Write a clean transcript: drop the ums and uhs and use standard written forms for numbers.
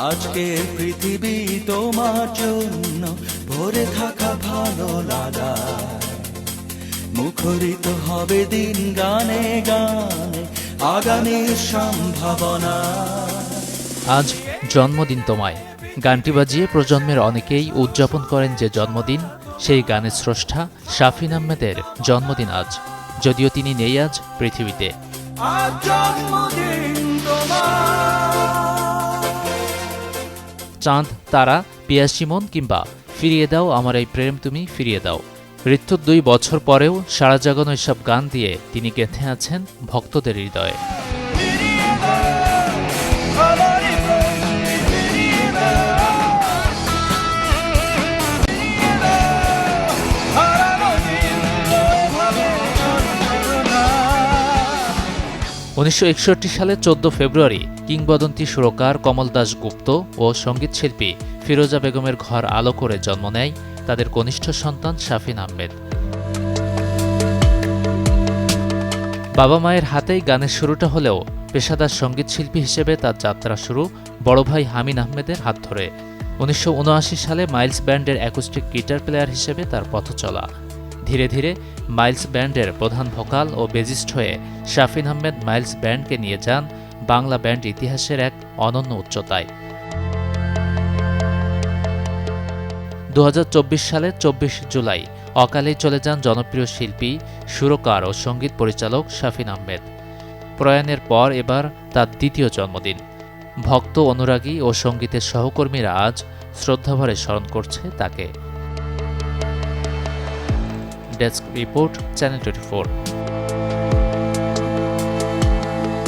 আজকের পৃথিবী তোমার জন্য ভরে থাকা ভালো লাগা, মুখরিত হবে দিন গানে গানে আগামীর সম্ভাবনা। আজ জন্মদিন তোমায় গানটি বাজিয়ে প্রজন্মের অনেকেই উদযাপন করেন যে জন্মদিন, সেই গানের স্রষ্টা শাফিন আহমেদের জন্মদিন আজ, যদিও তিনি নেই আজ পৃথিবীতে। আজ জন্মদিন তোমার। চাঁদ, তারা, পিয়াসী মন কিংবা ফিরিয়ে দাও আমার এই প্রেম তুমি ফিরিয়ে দাও, মৃত্যুর 2 বছর পরেও সারা জাগানো এসব গান দিয়ে তিনি গেঁথে আছেন ভক্তদের হৃদয়ে। (1961 সালে 14 ফেব্রুয়ারি কিংবদন্তি সুরকার কমল দাস গুপ্ত ও সঙ্গীতশিল্পী ফিরোজা বেগমের ঘর আলো করে জন্ম নেয় তাদের কনিষ্ঠ সন্তান শাফিন আহমেদ। বাবা মায়ের হাতেই গানের শুরুটা হলেও পেশাদার সঙ্গীতশিল্পী হিসেবে তার যাত্রা শুরু বড় ভাই হামিন আহমেদের হাত ধরে। 1979 সালে মাইলস ব্যান্ডের অ্যাকুস্টিক গিটার প্লেয়ার হিসেবে তার পথ চলা। ধীরে ধীরে মাইলস ব্যান্ডের প্রধান ভোকাল ও বেজিস্ট হয়ে শাফিন আহমেদ মাইলস ব্যান্ডকে নিয়ে যান বাংলা ব্যান্ড ইতিহাসের এক অনন্য উচ্চতায়। 2024 সালে 24 জুলাই অকালেই চলে যান জনপ্রিয় শিল্পী, সুরকার ও সঙ্গীত পরিচালক শাফিন আহমেদ। প্রয়াণের পর এবার তার দ্বিতীয় জন্মদিন। ভক্ত, অনুরাগী ও সঙ্গীতের সহকর্মীরা আজ শ্রদ্ধাভরে স্মরণ করছে তাকে। Desk report, channel 24।